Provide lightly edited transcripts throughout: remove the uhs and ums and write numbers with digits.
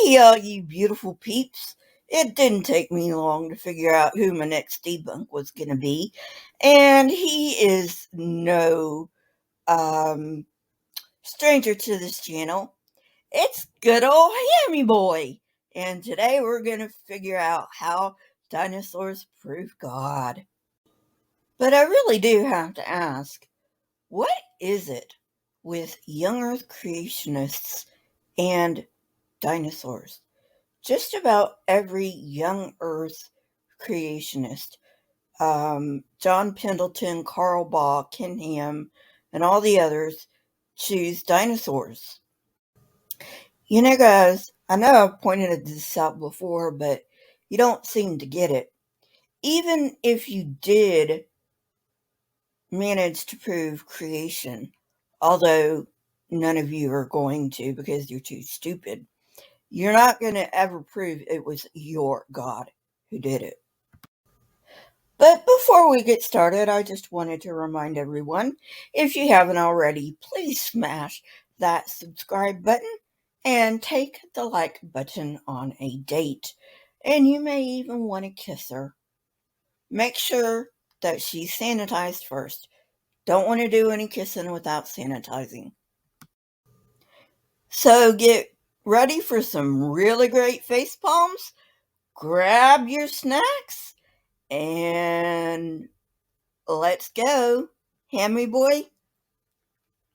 Hey, all you beautiful peeps. It didn't take me long to figure out who my next debunk was going to be. And he is no um, stranger to this channel. It's good old Hammy Boy. And today we're going to figure out how dinosaurs prove God. But I really do have to ask, what is it with young Earth creationists and dinosaurs? Just about every young Earth creationist, John Pendleton, Carl Baugh, Ken Ham, and all the others, choose dinosaurs. You know, guys, I know I've pointed this out before, but you don't seem to get it. Even if you did manage to prove creation, although none of you are going to because you're too stupid, you're not going to ever prove it was your God who did it. But before we get started, I just wanted to remind everyone, if you haven't already, please smash that subscribe button and take the like button on a date. And you may even want to kiss her. Make sure that she's sanitized first. Don't want to do any kissing without sanitizing. So get ready for some really great face palms. Grab your snacks and let's go. Hammy Boy,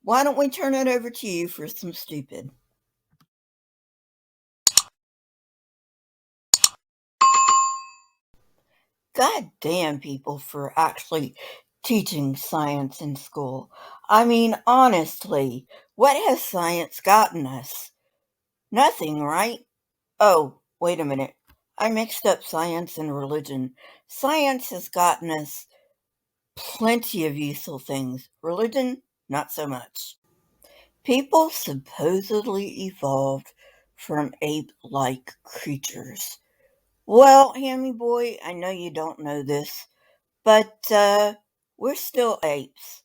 why don't we turn it over to you for some stupid? God damn people for actually teaching science in school. I mean, honestly, what has science gotten us? Nothing, right? Oh, wait a minute. I mixed up science and religion. Science has gotten us plenty of useful things. Religion, not so much. People supposedly evolved from ape-like creatures. Well, Hammy Boy, I know you don't know this, but we're still apes.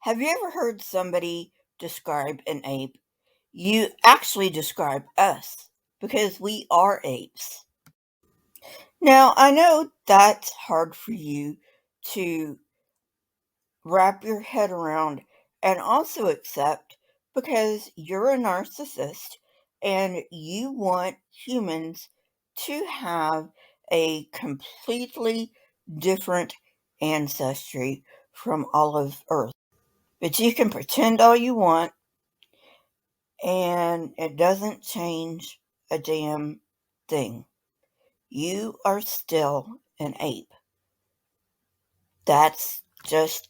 Have you ever heard somebody describe an ape? You actually describe us, because we are apes. Now, I know that's hard for you to wrap your head around and also accept because you're a narcissist and you want humans to have a completely different ancestry from all of Earth. But you can pretend all you want and it doesn't change a damn thing. You are still an ape. That's just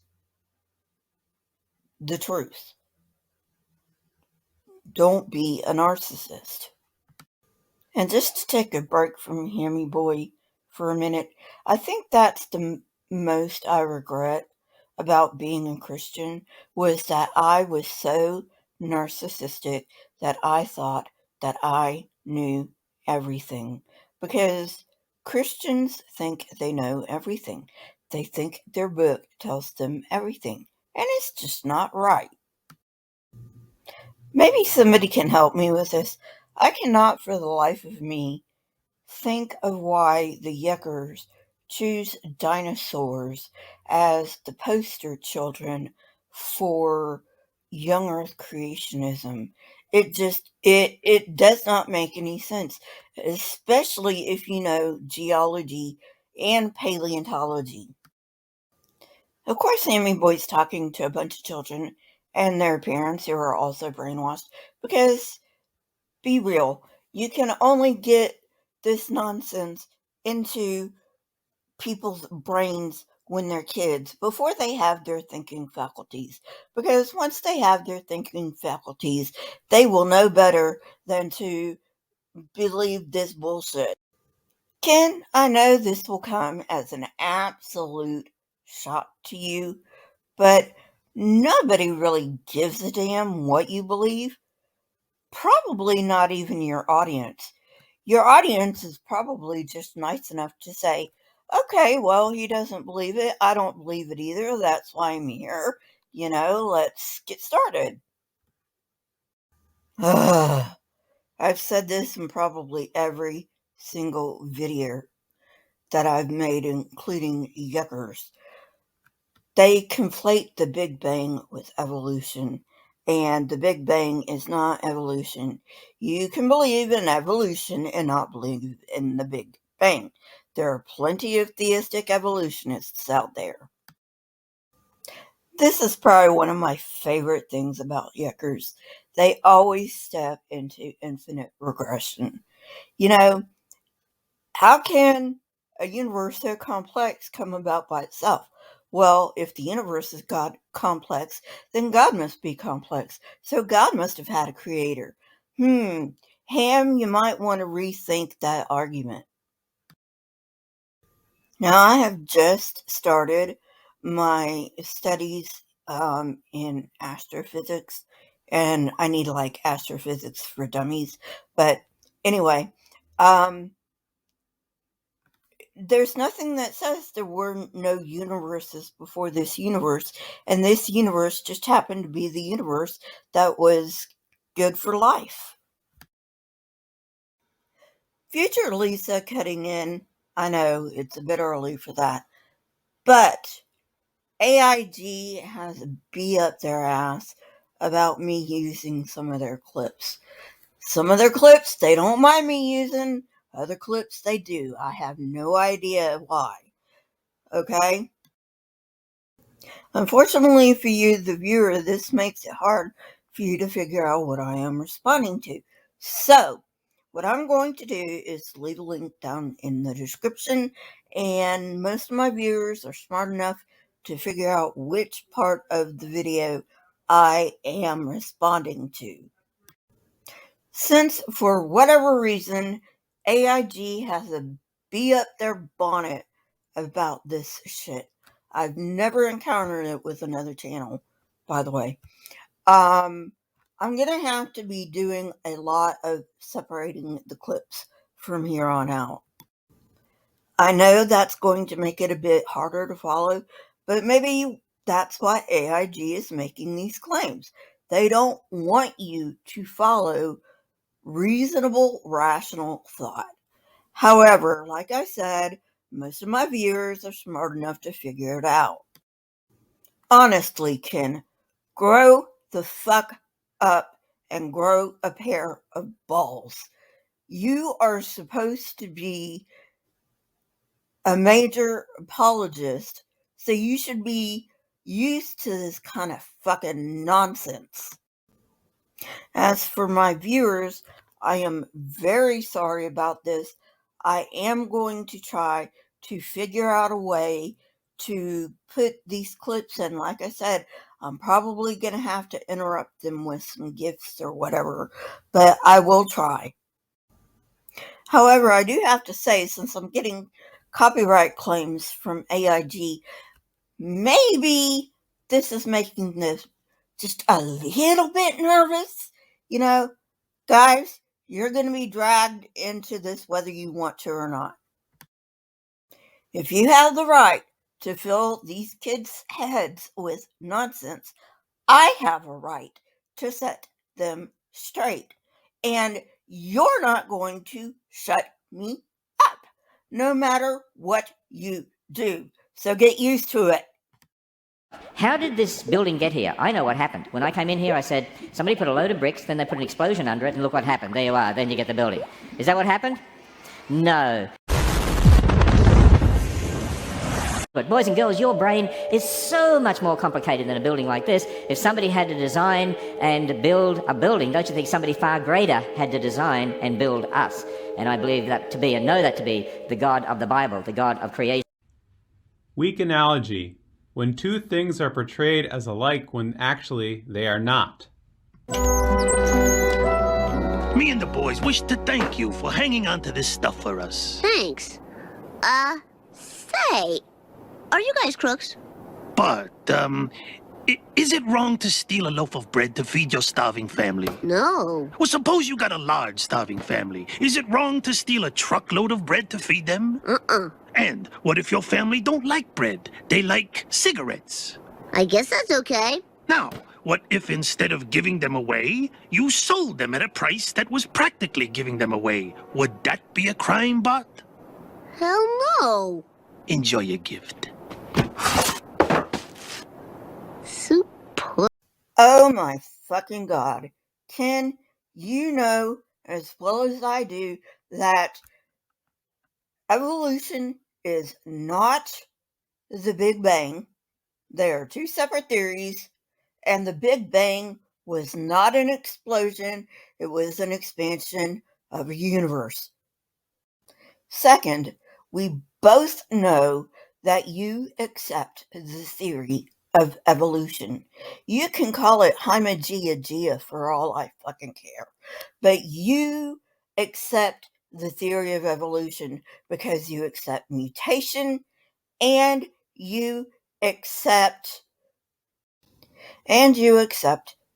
the truth. Don't be a narcissist. And just to take a break from Hammy Boy for a minute, I think that's the most I regret about being a Christian was that I was so narcissistic that I thought that I knew everything. Because Christians think they know everything. They think their book tells them everything. And it's just not right. Maybe somebody can help me with this. I cannot for the life of me think of why the Yuckers choose dinosaurs as the poster children for young Earth creationism. It does not make any sense, especially if you know geology and paleontology. Of course, Sammy Boy's talking to a bunch of children and their parents who are also brainwashed because, be real, you can only get this nonsense into people's brains when they're kids before they have their thinking faculties. Because once they have their thinking faculties, they will know better than to believe this bullshit. Ken, I know this will come as an absolute shock to you, but nobody really gives a damn what you believe. Probably not even your audience. Your audience is probably just nice enough to say, okay, well, he doesn't believe it. I don't believe it either. That's why I'm here. Let's get started. Ugh. I've said this in probably every single video that I've made, including Yuckers. They conflate the Big Bang with evolution, and the Big Bang is not evolution. You can believe in evolution and not believe in the Big Bang. There are plenty of theistic evolutionists out there. This is probably one of my favorite things about Yuckers. They always step into infinite regression. You know, how can a universe so complex come about by itself? Well, if the universe is complex, then God must be complex. So God must have had a creator. Ham, you might want to rethink that argument. Now, I have just started my studies in astrophysics, and I need like astrophysics for dummies. But anyway, there's nothing that says there were no universes before this universe, and this universe just happened to be the universe that was good for life. Future Lisa cutting in. I know it's a bit early for that, but AIG has a bee up their ass about me using some of their clips. Some of their clips they don't mind me using, other clips they do. I have no idea why. Okay? Unfortunately for you, the viewer, this makes it hard for you to figure out what I am responding to. So, what I'm going to do is leave a link down in the description, and most of my viewers are smart enough to figure out which part of the video I am responding to. Since, for whatever reason, AIG has a bee up their bonnet about this shit. I've never encountered it with another channel, by the way. I'm going to have to be doing a lot of separating the clips from here on out. I know that's going to make it a bit harder to follow, but maybe that's why AIG is making these claims. They don't want you to follow reasonable, rational thought. However, like I said, most of my viewers are smart enough to figure it out. Honestly, Ken, grow the fuck up and grow a pair of balls. You are supposed to be a major apologist, so you should be used to this kind of fucking nonsense. As for my viewers, I am very sorry about this. I am going to try to figure out a way to put these clips in. Like I said, I'm probably going to have to interrupt them with some gifts or whatever, but I will try. However, I do have to say, since I'm getting copyright claims from AIG, maybe this is making this just a little bit nervous. You know, guys, you're going to be dragged into this whether you want to or not. If you have the right to fill these kids' heads with nonsense, I have a right to set them straight. And you're not going to shut me up, no matter what you do. So get used to it. How did this building get here? I know what happened. When I came in here, I said, somebody put a load of bricks, then they put an explosion under it, and look what happened. There you are, then you get the building. Is that what happened? No. But boys and girls, your brain is so much more complicated than a building like this. If somebody had to design and build a building, don't you think somebody far greater had to design and build us? And I believe that to be, and know that to be, the God of the Bible, the God of creation. Weak analogy. When two things are portrayed as alike when actually they are not. Me and the boys wish to thank you for hanging on to this stuff for us. Thanks. Say, are you guys crooks? But, is it wrong to steal a loaf of bread to feed your starving family? No. Well, suppose you got a large starving family. Is it wrong to steal a truckload of bread to feed them? And what if your family don't like bread? They like cigarettes. I guess that's okay. Now, What if instead of giving them away, you sold them at a price that was practically giving them away? Would that be a crime, Bot? Hell no. Enjoy your gift. Soup. Oh my fucking God. Ken, you know as well as I do that evolution is not the Big Bang. They are two separate theories, and the Big Bang was not an explosion, it was an expansion of a universe. Second, we both know that you accept the theory of evolution. You can call it Hymagia for all I fucking care, but you accept the theory of evolution because you accept mutation and you accept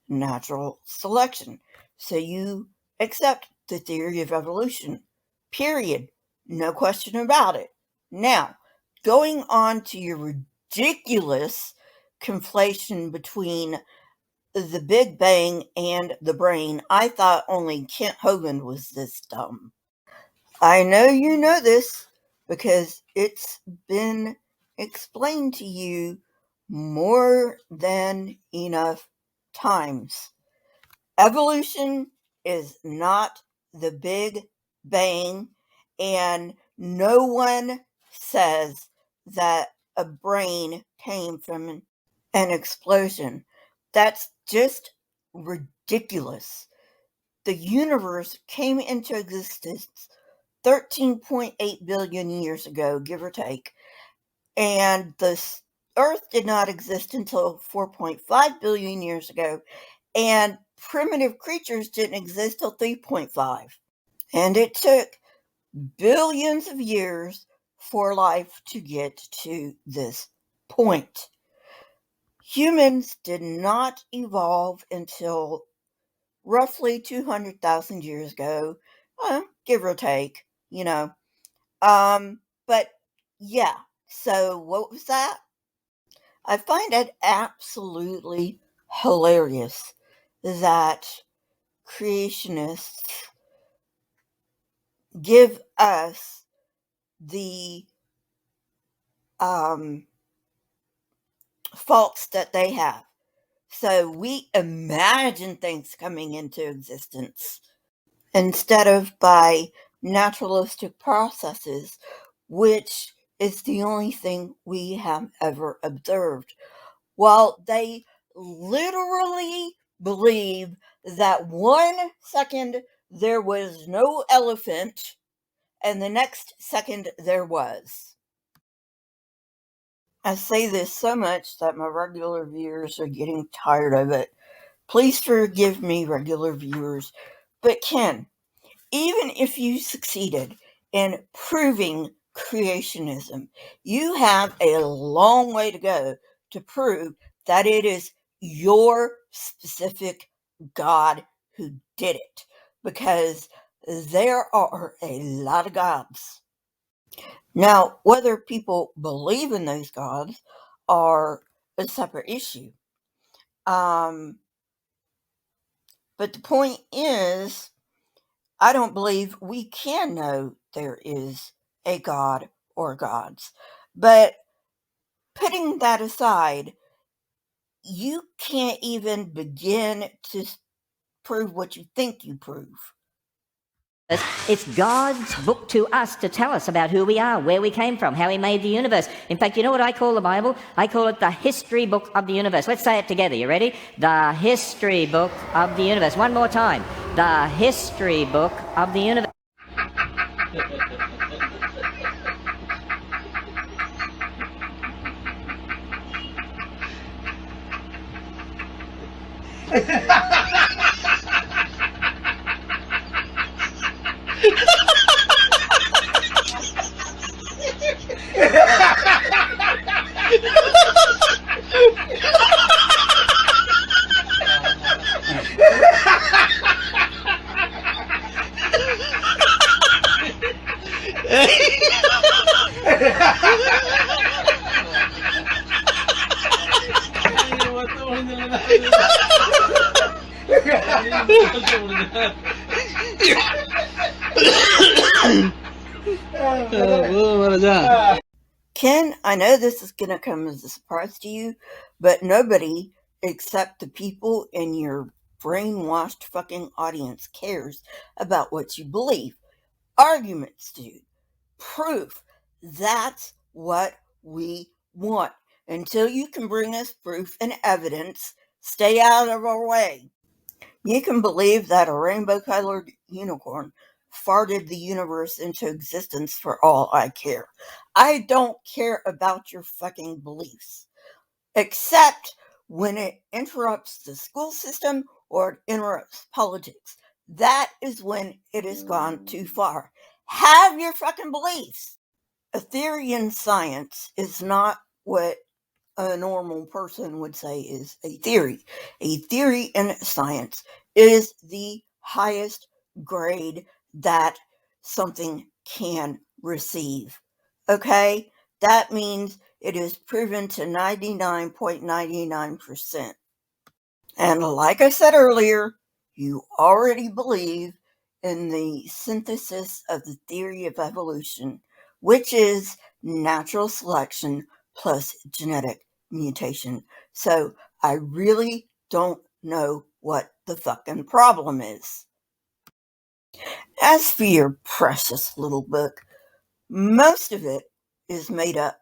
natural selection. So you accept the theory of evolution, period. No question about it. Now, going on to your ridiculous conflation between the Big Bang and the brain, I thought only Kent Hovind was this dumb. I know you know this because it's been explained to you more than enough times. Evolution is not the Big Bang, and no one says that a brain came from an explosion. That's just ridiculous. The universe came into existence 13.8 billion years ago, give or take, and the Earth did not exist until 4.5 billion years ago, and primitive creatures didn't exist till 3.5. And it took billions of years for life to get to this point. Humans did not evolve until roughly 200,000 years ago, give or take, But yeah, so what was that? I find it absolutely hilarious that creationists give us the faults that they have. So we imagine things coming into existence instead of by naturalistic processes, which is the only thing we have ever observed. While they literally believe that 1 second there was no elephant and the next second there was. I say this so much that my regular viewers are getting tired of it. Please forgive me, regular viewers. But Ken, even if you succeeded in proving creationism, you have a long way to go to prove that it is your specific God who did it, because there are a lot of gods. Now, whether people believe in those gods are a separate issue. But the point is, I don't believe we can know there is a God or gods. But putting that aside, you can't even begin to prove what you think you prove. It's God's book to us to tell us about who we are, where we came from, how he made the universe. In fact, you know what I call the Bible? I call it the history book of the universe. Let's say it together. You ready? The history book of the universe. One more time. The history book of the universe. Ay, matulog na lang natin. Ken, I know this is going to come as a surprise to you, but nobody except the people in your brainwashed fucking audience cares about what you believe. Arguments, dude. Proof. That's what we want. Until you can bring us proof and evidence, stay out of our way. You can believe that a rainbow-colored unicorn farted the universe into existence for all I care. I don't care about your fucking beliefs, except when it interrupts the school system or it interrupts politics. That is when it has gone too far. Have your fucking beliefs. A theory in science is not what a normal person would say is a theory. A theory in science is the highest grade that something can receive. Okay? That means it is proven to 99.99%. And like I said earlier, you already believe in the synthesis of the theory of evolution, which is natural selection plus genetic mutation. So I really don't know what the fucking problem is. As for your precious little book, most of it is made up.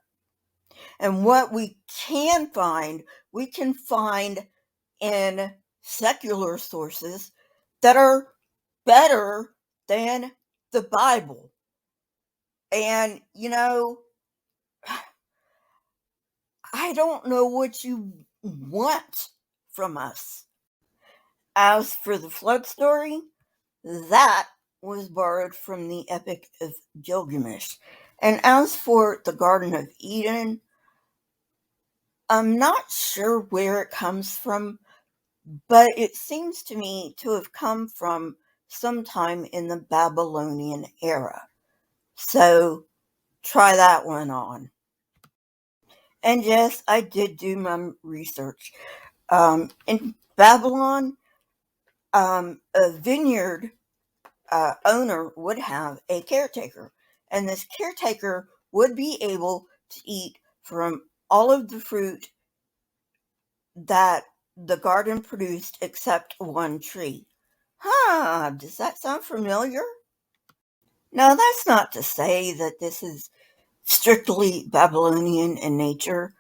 And what we can find in secular sources that are better than the Bible. And, I don't know what you want from us. As for the flood story, that was borrowed from the Epic of Gilgamesh. And as for the Garden of Eden, I'm not sure where it comes from, but it seems to me to have come from sometime in the Babylonian era. So try that one on. And yes, I did do my research. In Babylon, a vineyard owner would have a caretaker, and this caretaker would be able to eat from all of the fruit that the garden produced except one tree. Does that sound familiar? Now, that's not to say that this is strictly Babylonian in nature.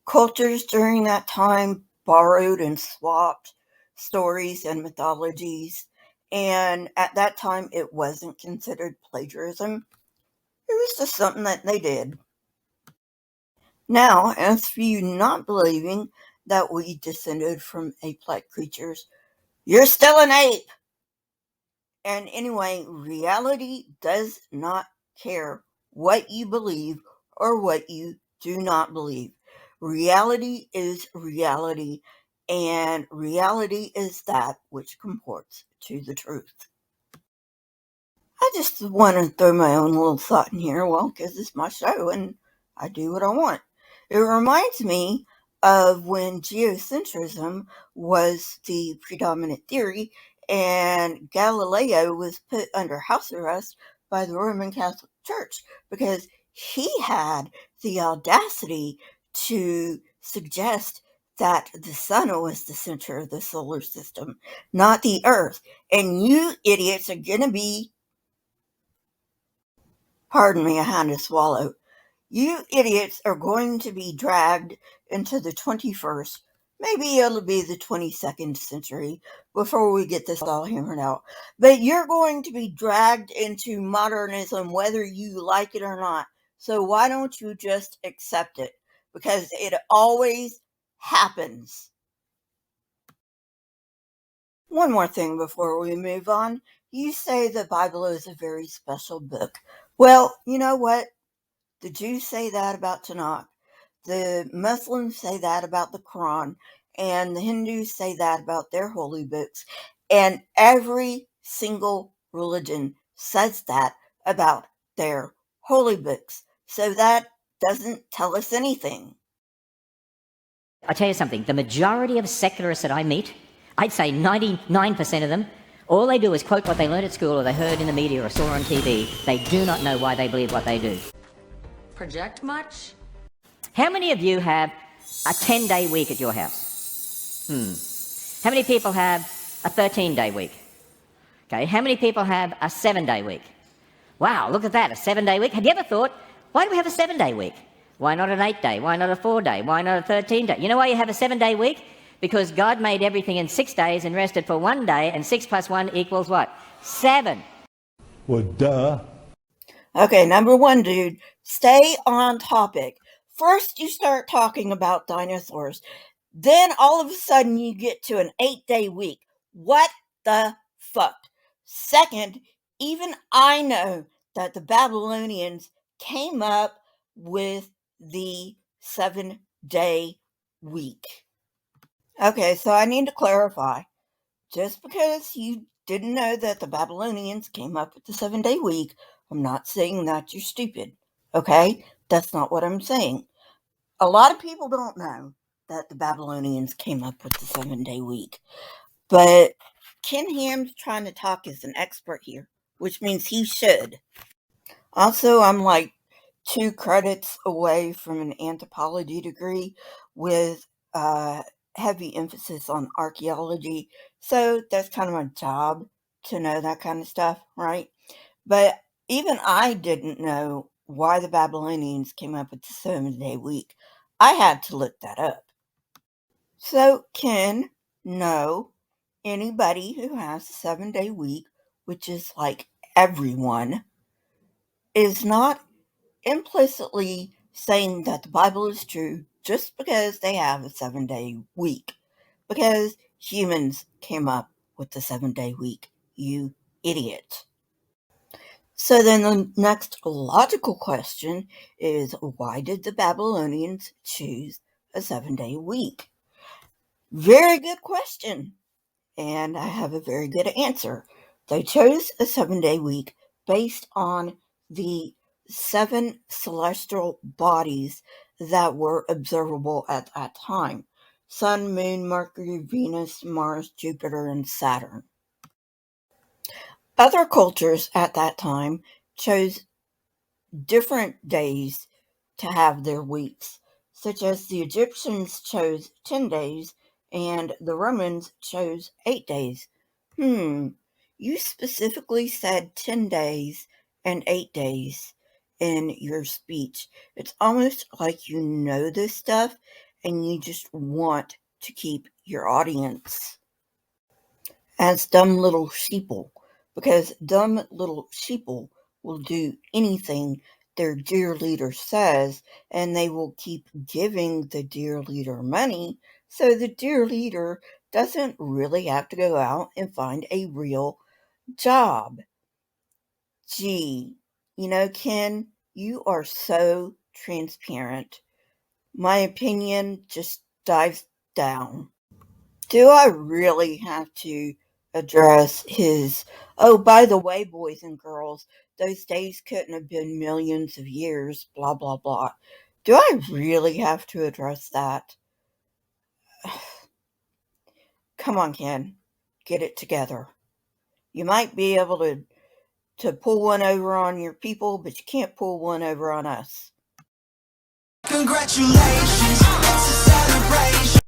Cultures during that time borrowed and swapped stories and mythologies, and at that time it wasn't considered plagiarism. It was just something that they did. Now, as for you not believing that we descended from ape-like creatures, you're still an ape! And anyway, reality does not care what you believe or what you do not believe. Reality is reality, and reality is that which comports to the truth. I just want to throw my own little thought in here, because it's my show and I do what I want. It reminds me of when geocentrism was the predominant theory and Galileo was put under house arrest by the Roman Catholic Church because he had the audacity to suggest that the sun was the center of the solar system, not the earth. And you idiots are going to be, pardon me, I had to swallow. You idiots are going to be dragged into the 21st, maybe it'll be the 22nd century before we get this all hammered out. But you're going to be dragged into modernism whether you like it or not. So why don't you just accept it? Because it always happens. One more thing before we move on. You say the Bible is a very special book. Well, you know what? The Jews say that about Tanakh. The Muslims say that about the Quran. And the Hindus say that about their holy books. And every single religion says that about their holy books. So that doesn't tell us anything. I tell you something, the majority of secularists that I meet, I'd say 99% of them, all they do is quote what they learned at school or they heard in the media or saw on TV. They do not know why they believe what they do. Project much? How many of you have a 10-day week at your house? How many people have a 13-day week? Okay, how many people have a 7-day week? Wow, look at that, a 7-day week. Have you ever thought, why do we have a 7-day week? Why not an 8-day? Why not a 4-day? Why not a 13-day? You know why you have a 7-day week? Because God made everything in 6 days and rested for 1 day, and 6 plus 1 equals what? 7. Well, duh. Okay, number one, dude, stay on topic. First, you start talking about dinosaurs. Then, all of a sudden, you get to an 8-day week. What the fuck? Second, even I know that the Babylonians came up with the 7-day week. Okay, so I need to clarify. Just because you didn't know that the Babylonians came up with the 7-day week, I'm not saying that you're stupid. Okay? That's not what I'm saying. A lot of people don't know that the Babylonians came up with the 7-day week. But Ken Ham's trying to talk as an expert here, which means he should. Also, I'm like 2 credits away from an anthropology degree with heavy emphasis on archaeology. So that's kind of my job to know that kind of stuff, right? But even I didn't know why the Babylonians came up with the 7-day week. I had to look that up. So, Ken, no, anybody who has a 7-day week, which is like everyone, is not implicitly saying that the Bible is true just because they have a 7-day week. Because humans came up with the 7-day week, you idiot. So then the next logical question is, why did the Babylonians choose a 7-day week? Very good question. And I have a very good answer. They chose a 7-day week based on the 7 celestial bodies that were observable at that time: Sun, Moon, Mercury, Venus, Mars, Jupiter, and Saturn. Other cultures at that time chose different days to have their weeks, such as the Egyptians chose 10 days and the Romans chose 8 days. You specifically said 10 days and 8 days in your speech. It's almost like you know this stuff and you just want to keep your audience as dumb little sheeple, because dumb little sheeple will do anything their dear leader says, and they will keep giving the dear leader money, so the dear leader doesn't really have to go out and find a real job. Gee, Ken, you are so transparent. My opinion just dives down. Do I really have to address his, oh, by the way, boys and girls, those days couldn't have been millions of years, blah, blah, blah? Do I really have to address that? Come on, Ken. Get it together. You might be able to pull one over on your people, but you can't pull one over on us. Congratulations, it's a celebration.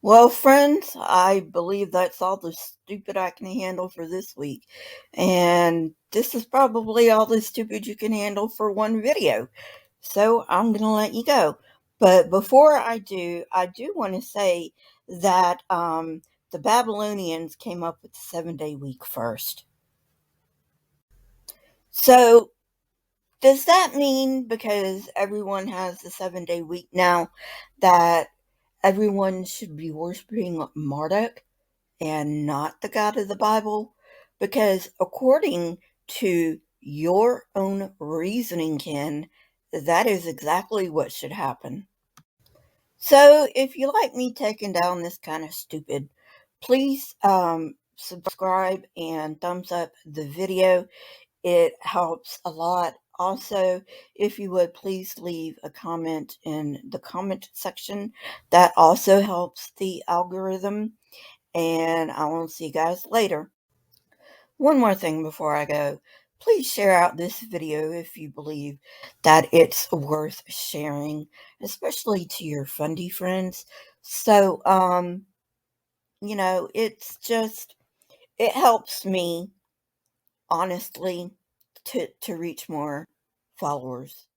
Well, friends, I believe that's all the stupid I can handle for this week. And this is probably all the stupid you can handle for one video. So I'm going to let you go. But before I do want to say that the Babylonians came up with the 7-day week first. So does that mean because everyone has the 7-day week now that everyone should be worshiping Marduk and not the God of the Bible? Because according to your own reasoning, Ken, that is exactly what should happen. So if you like me taking down this kind of stupid, please subscribe and thumbs up the video. It helps a lot. Also, if you would please leave a comment in the comment section. That also helps the algorithm. And I will see you guys later. One more thing before I go. Please share out this video if you believe that it's worth sharing, especially to your fundy friends. So, it helps me, honestly, to reach more followers.